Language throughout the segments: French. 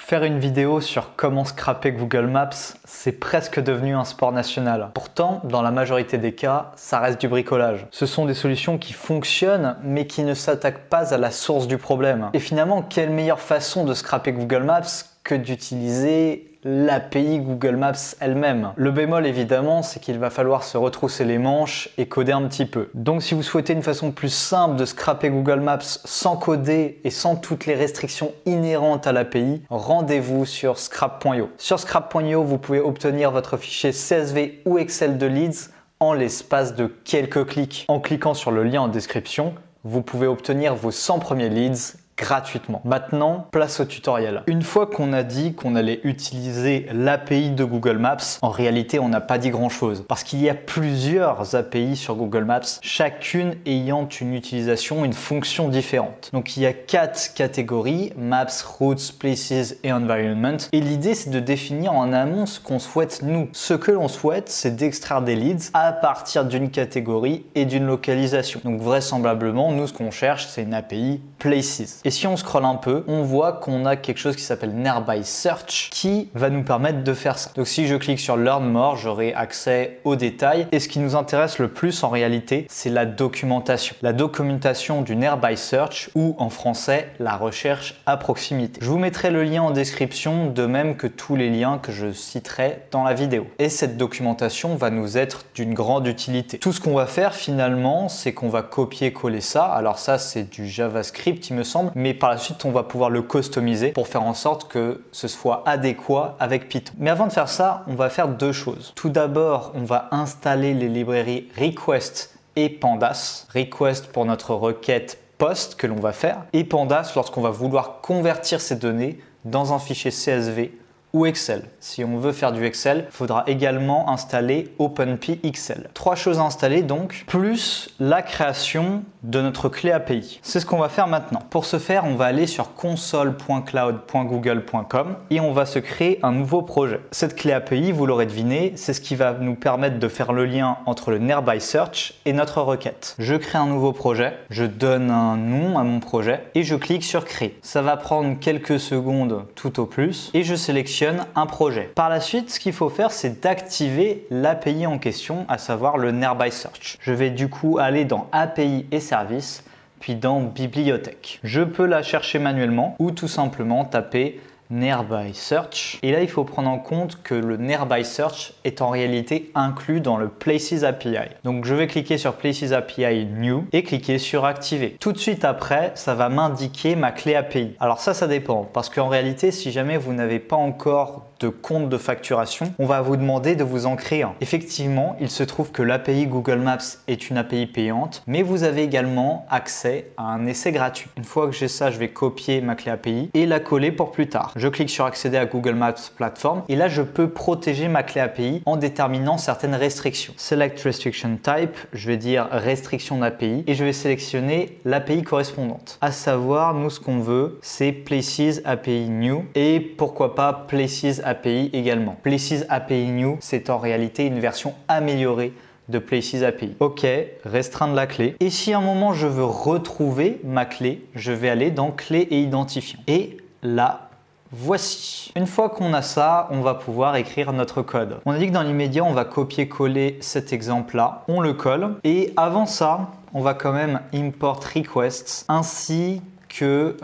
Faire une vidéo sur comment scraper Google Maps, c'est presque devenu un sport national. Pourtant, dans la majorité des cas, ça reste du bricolage. Ce sont des solutions qui fonctionnent, mais qui ne s'attaquent pas à la source du problème. Et finalement, quelle meilleure façon de scraper Google Maps que d'utiliser l'API Google Maps elle-même. Le bémol évidemment, c'est qu'il va falloir se retrousser les manches et coder un petit peu. Donc si vous souhaitez une façon plus simple de scraper Google Maps sans coder et sans toutes les restrictions inhérentes à l'API, rendez-vous sur scrap.io. Sur scrap.io, vous pouvez obtenir votre fichier CSV ou Excel de leads en l'espace de quelques clics. En cliquant sur le lien en description, vous pouvez obtenir vos 100 premiers leads gratuitement. Maintenant, place au tutoriel. Une fois qu'on a dit qu'on allait utiliser l'API de Google Maps, en réalité, on n'a pas dit grand-chose. Parce qu'il y a plusieurs API sur Google Maps, chacune ayant une utilisation, une fonction différente. Donc il y a 4 catégories, Maps, Routes, Places et Environment. Et l'idée, c'est de définir en amont ce qu'on souhaite nous. Ce que l'on souhaite, c'est d'extraire des leads à partir d'une catégorie et d'une localisation. Donc vraisemblablement, nous, ce qu'on cherche, c'est une API Places. Et si on scrolle un peu, on voit qu'on a quelque chose qui s'appelle Nearby Search qui va nous permettre de faire ça. Donc si je clique sur Learn More, j'aurai accès aux détails. Et ce qui nous intéresse le plus en réalité, c'est la documentation. La documentation du Nearby Search ou en français, la recherche à proximité. Je vous mettrai le lien en description, de même que tous les liens que je citerai dans la vidéo. Et cette documentation va nous être d'une grande utilité. Tout ce qu'on va faire finalement, c'est qu'on va copier-coller ça. Alors ça, c'est du JavaScript, il me semble. Mais par la suite, on va pouvoir le customiser pour faire en sorte que ce soit adéquat avec Python. Mais avant de faire ça, on va faire deux choses. Tout d'abord, on va installer les librairies Request et Pandas. Request pour notre requête post que l'on va faire et Pandas lorsqu'on va vouloir convertir ces données dans un fichier CSV ou Excel. Si on veut faire du Excel, il faudra également installer OpenPXL. 3 choses à installer donc, plus la création de notre clé API. C'est ce qu'on va faire maintenant. Pour ce faire, on va aller sur console.cloud.google.com et on va se créer un nouveau projet. Cette clé API, vous l'aurez deviné, c'est ce qui va nous permettre de faire le lien entre le Nearby Search et notre requête. Je crée un nouveau projet, je donne un nom à mon projet et je clique sur Créer. Ça va prendre quelques secondes tout au plus et je sélectionne un projet. Par la suite, ce qu'il faut faire, c'est d'activer l'API en question, à savoir le Nearby Search. Je vais du coup aller dans API et services, puis dans bibliothèque. Je peux la chercher manuellement ou tout simplement taper Nearby Search. Et là, il faut prendre en compte que le Nearby Search est en réalité inclus dans le Places API. Donc, je vais cliquer sur Places API New et cliquer sur Activer. Tout de suite après, ça va m'indiquer ma clé API. Alors ça dépend parce qu'en réalité, si jamais vous n'avez pas encore de compte de facturation, on va vous demander de vous en créer un. Effectivement, il se trouve que l'API Google Maps est une API payante, mais vous avez également accès à un essai gratuit. Une fois que j'ai ça, je vais copier ma clé API et la coller pour plus tard. Je clique sur accéder à Google Maps Platform et là, je peux protéger ma clé API en déterminant certaines restrictions. Select Restriction Type, je vais dire restriction d'API et je vais sélectionner l'API correspondante. À savoir, nous, ce qu'on veut, c'est Places API New et pourquoi pas Places API également. Places API New, c'est en réalité une version améliorée de Places API. Ok, restreindre la clé. Et si à un moment je veux retrouver ma clé, je vais aller dans clé et identifiant. Et là, voici. Une fois qu'on a ça, on va pouvoir écrire notre code. On a dit que dans l'immédiat, on va copier-coller cet exemple-là. On le colle. Et avant ça, on va quand même import requests ainsi que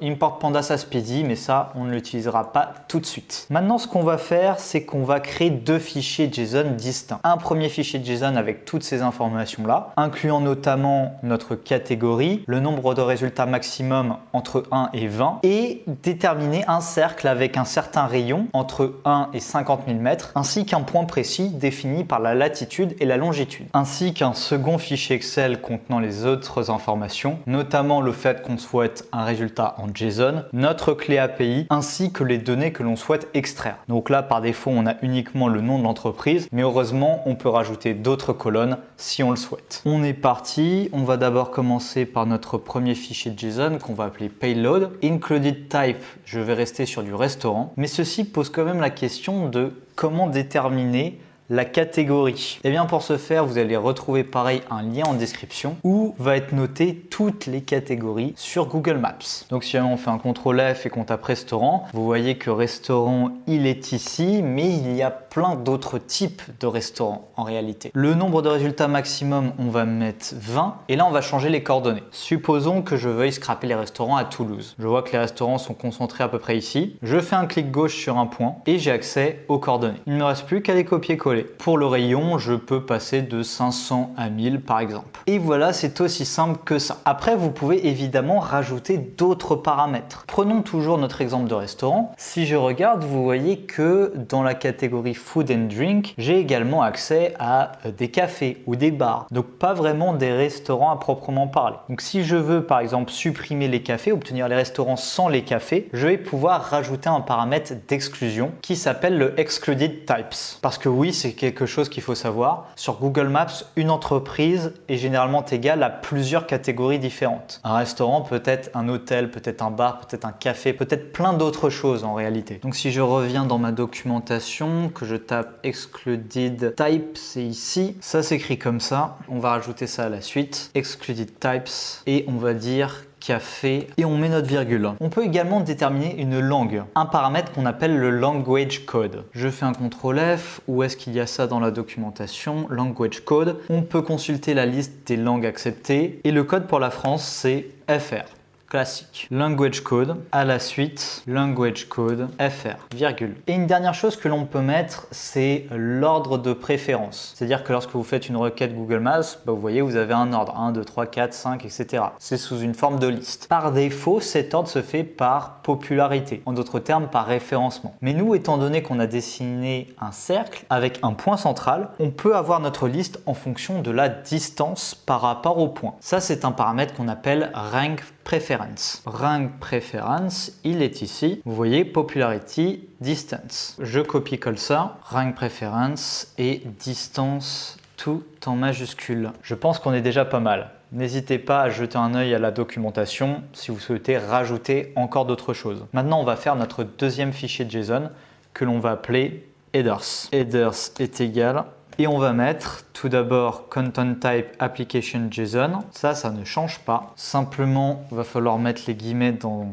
import pandas as PD, mais ça on ne l'utilisera pas tout de suite. Maintenant, ce qu'on va faire, c'est qu'on va créer 2 fichiers JSON distincts. Un premier fichier JSON avec toutes ces informations là, incluant notamment notre catégorie, le nombre de résultats maximum entre 1 et 20 et déterminer un cercle avec un certain rayon entre 1 et 50 000 mètres, ainsi qu'un point précis défini par la latitude et la longitude, ainsi qu'un second fichier Excel contenant les autres informations, notamment le fait qu'on souhaite un résultat en JSON, notre clé API ainsi que les données que l'on souhaite extraire. Donc là, par défaut, on a uniquement le nom de l'entreprise, mais heureusement, on peut rajouter d'autres colonnes si on le souhaite. On est parti. On va d'abord commencer par notre premier fichier JSON qu'on va appeler Payload. Included Type, je vais rester sur du restaurant, mais ceci pose quand même la question de comment déterminer la catégorie? Eh bien pour ce faire, vous allez retrouver pareil un lien en description où va être noté toutes les catégories sur Google Maps. Donc si jamais on fait un CTRL F et qu'on tape restaurant, vous voyez que restaurant il est ici, mais il y a plein d'autres types de restaurants en réalité. Le nombre de résultats maximum, on va mettre 20 et là on va changer les coordonnées. Supposons que je veuille scraper les restaurants à Toulouse. Je vois que les restaurants sont concentrés à peu près ici. Je fais un clic gauche sur un point et j'ai accès aux coordonnées. Il ne me reste plus qu'à les copier-coller. Pour le rayon, je peux passer de 500 à 1000 par exemple. Et voilà, c'est aussi simple que ça. Après, vous pouvez évidemment rajouter d'autres paramètres. Prenons toujours notre exemple de restaurant. Si je regarde, vous voyez que dans la catégorie Food and Drink, j'ai également accès à des cafés ou des bars. Donc pas vraiment des restaurants à proprement parler. Donc si je veux par exemple supprimer les cafés, obtenir les restaurants sans les cafés, je vais pouvoir rajouter un paramètre d'exclusion qui s'appelle le Excluded Types. Parce que oui, c'est quelque chose qu'il faut savoir. Sur Google Maps, une entreprise est généralement égale à plusieurs catégories différentes. Un restaurant peut être un hôtel, peut-être un bar, peut-être un café, peut-être plein d'autres choses en réalité. Donc si je reviens dans ma documentation, que je tape Excluded Type, c'est ici. Ça s'écrit comme ça. On va rajouter ça à la suite. Excluded Types et on va dire café et on met notre virgule. On peut également déterminer une langue, un paramètre qu'on appelle le language code. Je fais un CTRL F, où est-ce qu'il y a ça dans la documentation? Language code. On peut consulter la liste des langues acceptées et le code pour la France c'est FR. Classique. Language code, à la suite, language code, FR, virgule. Et une dernière chose que l'on peut mettre, c'est l'ordre de préférence. C'est-à-dire que lorsque vous faites une requête Google Maps, vous voyez, vous avez un ordre, 1, 2, 3, 4, 5, etc. C'est sous une forme de liste. Par défaut, cet ordre se fait par popularité, en d'autres termes, par référencement. Mais nous, étant donné qu'on a dessiné un cercle avec un point central, on peut avoir notre liste en fonction de la distance par rapport au point. Ça, c'est un paramètre qu'on appelle rank preference. Rank preference, il est ici. Vous voyez, popularity, distance. Je copie-colle ça. Rank preference et distance, tout en majuscule. Je pense qu'on est déjà pas mal. N'hésitez pas à jeter un œil à la documentation si vous souhaitez rajouter encore d'autres choses. Maintenant, on va faire notre deuxième fichier JSON que l'on va appeler headers. Headers est égal. Et on va mettre tout d'abord content type application JSON. Ça ne change pas. Simplement, il va falloir mettre les guillemets dans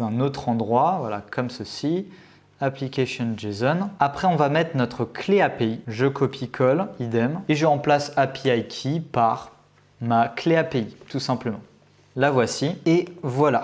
un autre endroit, voilà, comme ceci. Application JSON. Après, on va mettre notre clé API. Je copie-colle, idem. Et je remplace API key par ma clé API, tout simplement. La voici. Et voilà.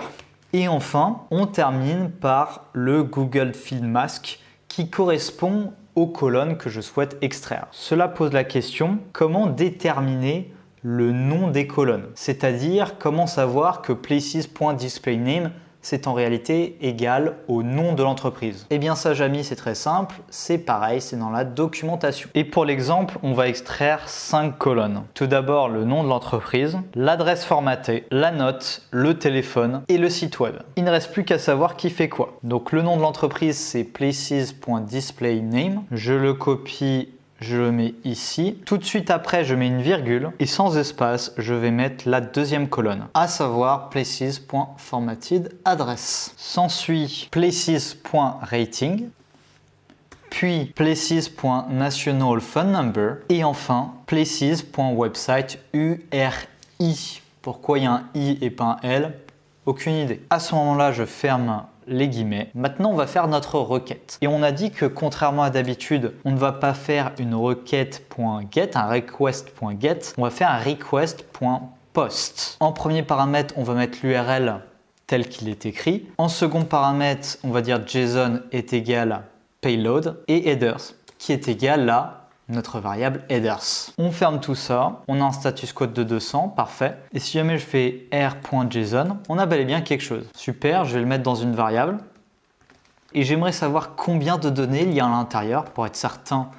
Et enfin, on termine par le Google Field Mask qui correspond aux colonnes que je souhaite extraire. Cela pose la question, comment déterminer le nom des colonnes? C'est-à-dire, comment savoir que places.displayname c'est en réalité égal au nom de l'entreprise? Eh bien ça, Jamy, c'est très simple, c'est pareil, c'est dans la documentation. Et pour l'exemple, on va extraire 5 colonnes. Tout d'abord, le nom de l'entreprise, l'adresse formatée, la note, le téléphone et le site web. Il ne reste plus qu'à savoir qui fait quoi. Donc le nom de l'entreprise, c'est places.displayname. Je le copie, je le mets ici. Tout de suite après, je mets une virgule et sans espace, je vais mettre la deuxième colonne, à savoir places.formattedAddress. S'ensuit places.rating, puis places.nationalPhoneNumber et enfin places.website URI. Pourquoi il y a un I et pas un L? Aucune idée. À ce moment-là, je ferme les guillemets. Maintenant, on va faire notre requête. Et on a dit que contrairement à d'habitude, on ne va pas faire une requête.get, un request.get, on va faire un request.post. En premier paramètre, on va mettre l'URL tel qu'il est écrit. En second paramètre, on va dire JSON est égal à payload et headers qui est égal à notre variable headers. On ferme tout ça, on a un status code de 200, parfait. Et si jamais je fais r.json, on a bel et bien quelque chose. Super, je vais le mettre dans une variable. Et j'aimerais savoir combien de données il y a à l'intérieur pour être certain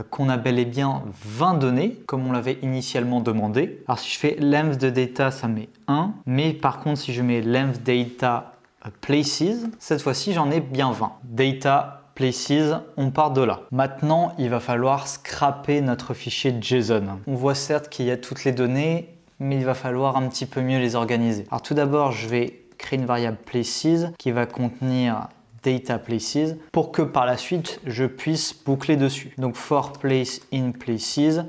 qu'on a bel et bien 20 données, comme on l'avait initialement demandé. Alors si je fais length de data, ça met 1. Mais par contre, si je mets length data places, cette fois-ci, j'en ai bien 20. Data places, on part de là. Maintenant, il va falloir scraper notre fichier JSON. On voit certes qu'il y a toutes les données, mais il va falloir un petit peu mieux les organiser. Alors tout d'abord, je vais créer une variable places qui va contenir data places pour que par la suite je puisse boucler dessus. Donc for place in places.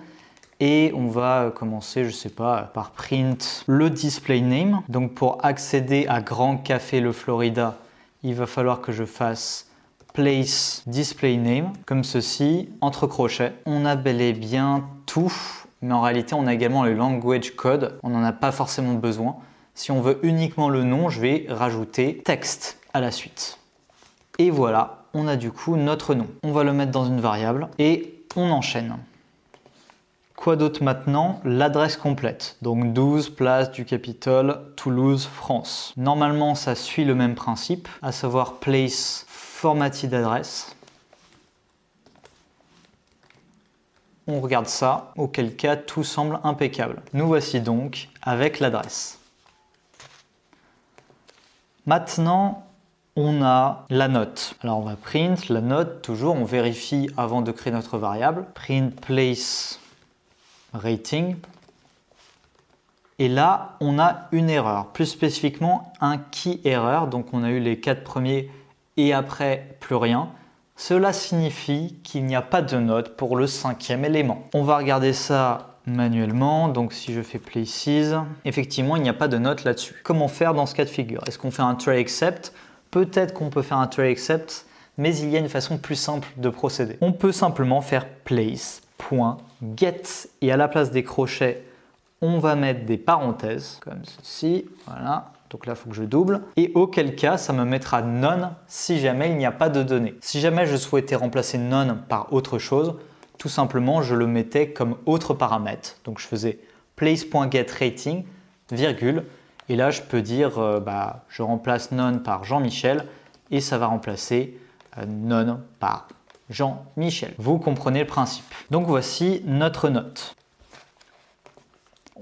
Et on va commencer, je sais pas, par print le display name. Donc pour accéder à Grand Café Le Florida, il va falloir que je fasse place display name, comme ceci, entre crochets. On a bel et bien tout, mais en réalité on a également le language code. On n'en a pas forcément besoin. Si on veut uniquement le nom, je vais rajouter texte à la suite. Et voilà, on a du coup notre nom. On va le mettre dans une variable et on enchaîne. Quoi d'autre maintenant? L'adresse complète. Donc 12 place du Capitole, Toulouse, France. Normalement, ça suit le même principe, à savoir place formatted adresse. On regarde ça, auquel cas tout semble impeccable. Nous voici donc avec l'adresse. Maintenant, on a la note. Alors on va print la note, toujours on vérifie avant de créer notre variable. Print place rating. Et là, on a une erreur, plus spécifiquement un key error. Donc on a eu les 4 premiers et après plus rien. Cela signifie qu'il n'y a pas de note pour le 5e élément. On va regarder ça manuellement. Donc si je fais places, effectivement, il n'y a pas de note là-dessus. Comment faire dans ce cas de figure? Est-ce qu'on fait un try except? Peut-être qu'on peut faire un try except, mais il y a une façon plus simple de procéder. On peut simplement faire place.get et à la place des crochets, on va mettre des parenthèses comme ceci. Voilà. Donc là, il faut que je double. Et auquel cas, ça me mettra none si jamais il n'y a pas de données. Si jamais je souhaitais remplacer none par autre chose, tout simplement, je le mettais comme autre paramètre. Donc je faisais place.getRating, virgule. Et là, je peux dire, je remplace none par Jean-Michel et ça va remplacer none par Jean-Michel. Vous comprenez le principe. Donc voici notre note.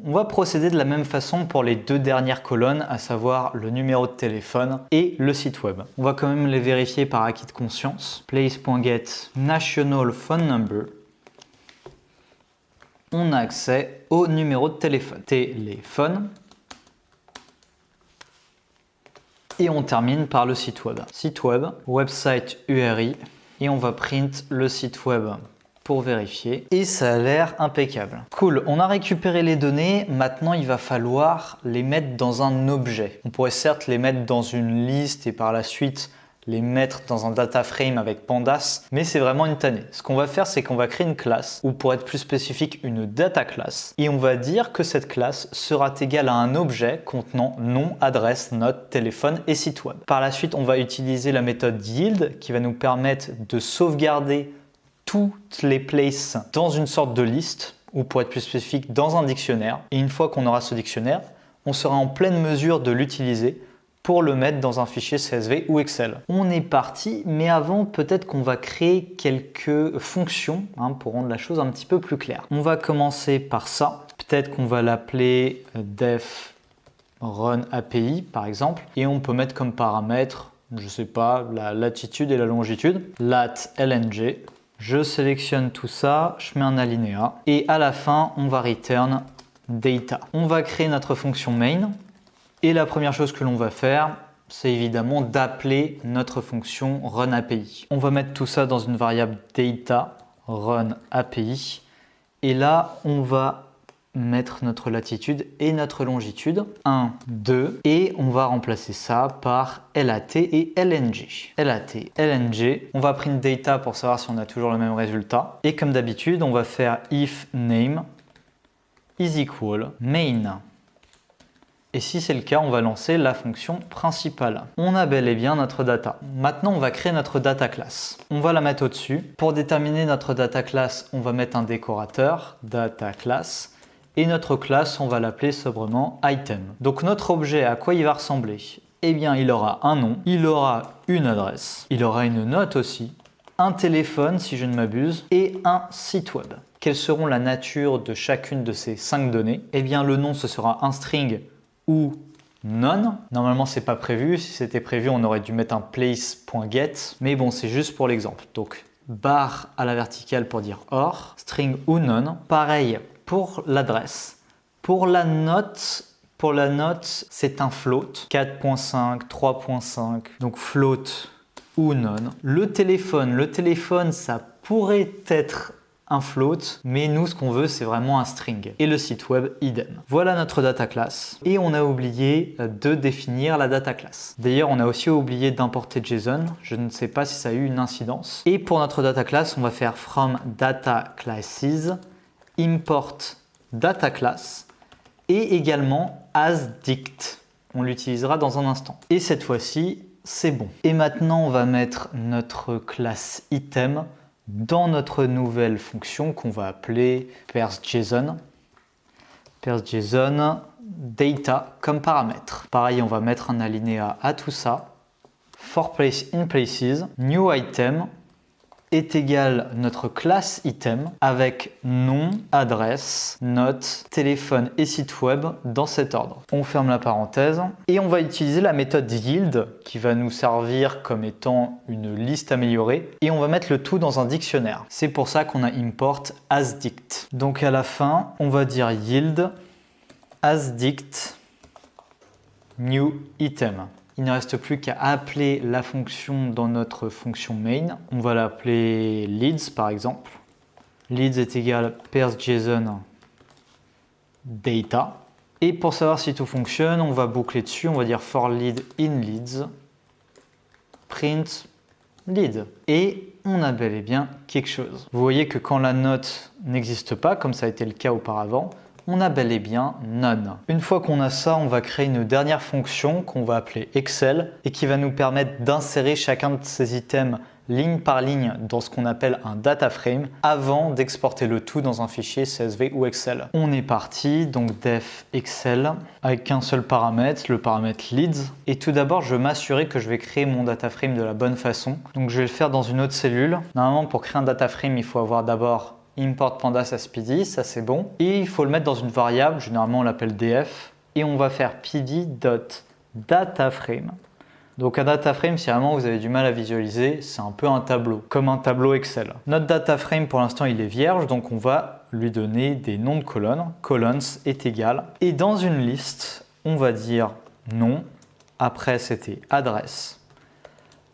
On va procéder de la même façon pour les 2 dernières colonnes, à savoir le numéro de téléphone et le site web. On va quand même les vérifier par acquis de conscience. Place.get national phone number. On a accès au numéro de téléphone. Téléphone. Et on termine par le site web. Site web, website URI. Et on va print le site web pour vérifier. Et ça a l'air impeccable. Cool, on a récupéré les données. Maintenant, il va falloir les mettre dans un objet. On pourrait certes les mettre dans une liste et par la suite les mettre dans un data frame avec pandas, mais c'est vraiment une tannée. Ce qu'on va faire, c'est qu'on va créer une classe, ou pour être plus spécifique, une data class, et on va dire que cette classe sera égale à un objet contenant nom, adresse, note, téléphone et site web. Par la suite, on va utiliser la méthode yield qui va nous permettre de sauvegarder toutes les places dans une sorte de liste, ou pour être plus spécifique, dans un dictionnaire. Et une fois qu'on aura ce dictionnaire, on sera en pleine mesure de l'utiliser pour le mettre dans un fichier CSV ou Excel. On est parti, mais avant, peut-être qu'on va créer quelques fonctions pour rendre la chose un petit peu plus claire. On va commencer par ça. Peut-être qu'on va l'appeler def run API, par exemple. Et on peut mettre comme paramètre, je sais pas, la latitude et la longitude. Lat lng. Je sélectionne tout ça, je mets un alinéa. Et à la fin, on va return data. On va créer notre fonction main. Et la première chose que l'on va faire, c'est évidemment d'appeler notre fonction runAPI. On va mettre tout ça dans une variable data runAPI. Et là, on va mettre notre latitude et notre longitude. 1, 2. Et on va remplacer ça par lat et lng. Lat, lng. On va print data pour savoir si on a toujours le même résultat. Et comme d'habitude, on va faire if name is equal main. Et si c'est le cas, on va lancer la fonction principale. On a bel et bien notre data. Maintenant, on va créer notre data class. On va la mettre au-dessus. Pour déterminer notre data class, on va mettre un décorateur, data class. Et notre classe, on va l'appeler sobrement item. Donc notre objet, à quoi il va ressembler? Eh bien, il aura un nom, il aura une adresse, il aura une note aussi, un téléphone si je ne m'abuse, et un site web. Quelles seront la nature de chacune de ces 5 données? Eh bien, le nom, ce sera un string ou none. Normalement, c'est pas prévu. Si c'était prévu, on aurait dû mettre un place.get. Mais bon, c'est juste pour l'exemple. Donc, barre à la verticale pour dire or, string ou none. Pareil pour l'adresse. Pour la note, c'est un float. 4.5, 3.5. Donc, float ou none. Le téléphone, ça pourrait être un float, mais nous, ce qu'on veut, c'est vraiment un string. Et le site web, idem. Voilà notre data class. Et on a oublié de définir la data class. D'ailleurs, on a aussi oublié d'importer JSON. Je ne sais pas si ça a eu une incidence. Et pour notre data class, on va faire from data classes, import data class et également as dict. On l'utilisera dans un instant. Et cette fois-ci, c'est bon. Et maintenant, on va mettre notre classe item dans notre nouvelle fonction qu'on va appeler parseJSON. parseJSON data comme paramètre. Pareil, on va mettre un alinéa à tout ça. For place in places, new item est égal notre classe item avec nom, adresse, note, téléphone et site web dans cet ordre. On ferme la parenthèse et on va utiliser la méthode yield qui va nous servir comme étant une liste améliorée et on va mettre le tout dans un dictionnaire. C'est pour ça qu'on a import asDict. Donc à la fin, on va dire yield asDict new item. Il ne reste plus qu'à appeler la fonction dans notre fonction main. On va l'appeler leads par exemple. Leads est égal parseJSON data. Et pour savoir si tout fonctionne, on va boucler dessus. On va dire for lead in leads print lead. Et on a bel et bien quelque chose. Vous voyez que quand la note n'existe pas, comme ça a été le cas auparavant, on a bel et bien none. Une fois qu'on a ça, on va créer une dernière fonction qu'on va appeler Excel et qui va nous permettre d'insérer chacun de ces items ligne par ligne dans ce qu'on appelle un data frame avant d'exporter le tout dans un fichier CSV ou Excel. On est parti, donc def Excel avec qu'un seul paramètre, le paramètre leads. Et tout d'abord, je vais m'assurer que je vais créer mon data frame de la bonne façon. Donc je vais le faire dans une autre cellule. Normalement, pour créer un data frame, il faut avoir d'abord import pandas as pd, ça c'est bon. Et il faut le mettre dans une variable, généralement on l'appelle df. Et on va faire pd.dataframe. Donc un dataframe, si vraiment vous avez du mal à visualiser, c'est un peu un tableau, comme un tableau Excel. Notre dataframe pour l'instant il est vierge, donc on va lui donner des noms de colonnes. Colons est égal. Et dans une liste, on va dire nom. Après c'était adresse.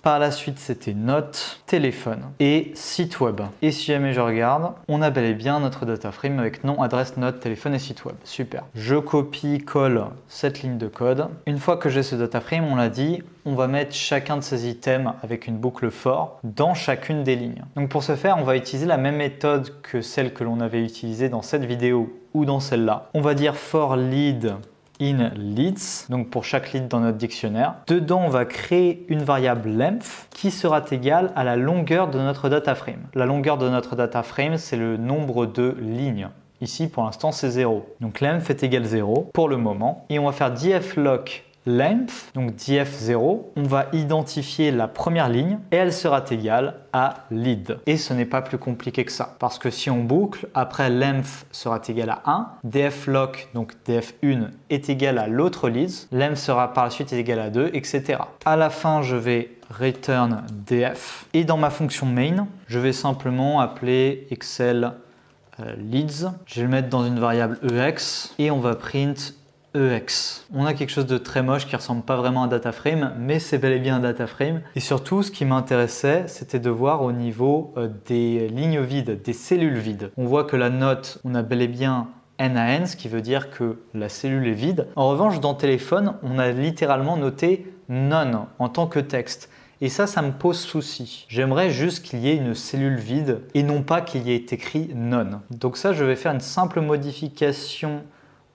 Par la suite, c'était note, téléphone et site web. Et si jamais je regarde, on a bel et bien notre data frame avec nom, adresse, note, téléphone et site web. Super. Je copie-colle cette ligne de code. Une fois que j'ai ce data frame, on l'a dit, on va mettre chacun de ces items avec une boucle for dans chacune des lignes. Donc pour ce faire, on va utiliser la même méthode que celle que l'on avait utilisée dans cette vidéo ou dans celle-là. On va dire for lead in leads, donc pour chaque lead dans notre dictionnaire. Dedans, on va créer une variable length qui sera égale à la longueur de notre data frame. La longueur de notre data frame, c'est le nombre de lignes. Ici, pour l'instant, c'est 0. Donc length est égal 0 pour le moment. Et on va faire dflock length, donc df0, on va identifier la première ligne et elle sera égale à lead. Et ce n'est pas plus compliqué que ça, parce que si on boucle, après length sera égal à 1, dflock, donc df1 est égal à l'autre lead, length sera par la suite égal à 2, etc. À la fin, je vais return df et dans ma fonction main, je vais simplement appeler Excel leads. Je vais le mettre dans une variable ex et on va print EX. On a quelque chose de très moche qui ressemble pas vraiment à un data frame, mais c'est bel et bien un data frame. Et surtout, ce qui m'intéressait, c'était de voir au niveau des lignes vides, des cellules vides. On voit que la note, on a bel et bien N à N, ce qui veut dire que la cellule est vide. En revanche, dans téléphone, on a littéralement noté none en tant que texte. Et ça me pose souci. J'aimerais juste qu'il y ait une cellule vide et non pas qu'il y ait écrit none. Donc ça, je vais faire une simple modification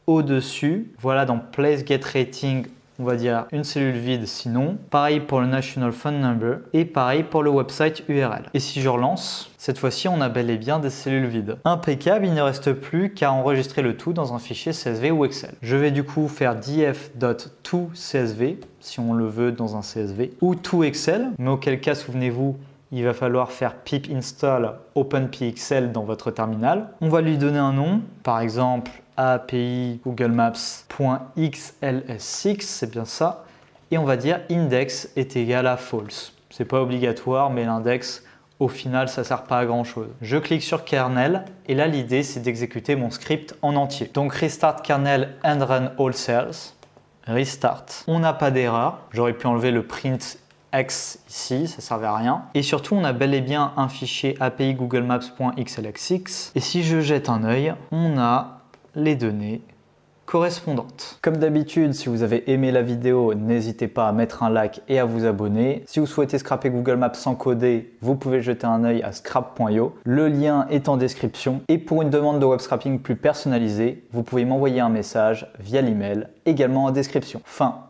au-dessus. Voilà, dans place get rating, on va dire une cellule vide sinon. Pareil pour le national phone number et pareil pour le website URL. Et si je relance, cette fois-ci, on a bel et bien des cellules vides. Impeccable, il ne reste plus qu'à enregistrer le tout dans un fichier CSV ou Excel. Je vais du coup faire df.toCSV si on le veut dans un CSV ou toExcel, mais auquel cas, souvenez-vous, il va falloir faire pip install openpxl dans votre terminal. On va lui donner un nom, par exemple API Google Maps.xls6, c'est bien ça. Et on va dire index est égal à false. C'est pas obligatoire, mais l'index, au final, ça sert pas à grand chose. Je clique sur kernel et là, l'idée, c'est d'exécuter mon script en entier. Donc restart kernel and run all cells. Restart. On n'a pas d'erreur. J'aurais pu enlever le print X ici, ça servait à rien. Et surtout, on a bel et bien un fichier API Google Maps.xlsx. Et si je jette un œil, on a les données correspondantes. Comme d'habitude, si vous avez aimé la vidéo, n'hésitez pas à mettre un like et à vous abonner. Si vous souhaitez scraper Google Maps sans coder, vous pouvez jeter un œil à scrap.io. Le lien est en description. Et pour une demande de web scrapping plus personnalisée, vous pouvez m'envoyer un message via l'email, également en description. Fin.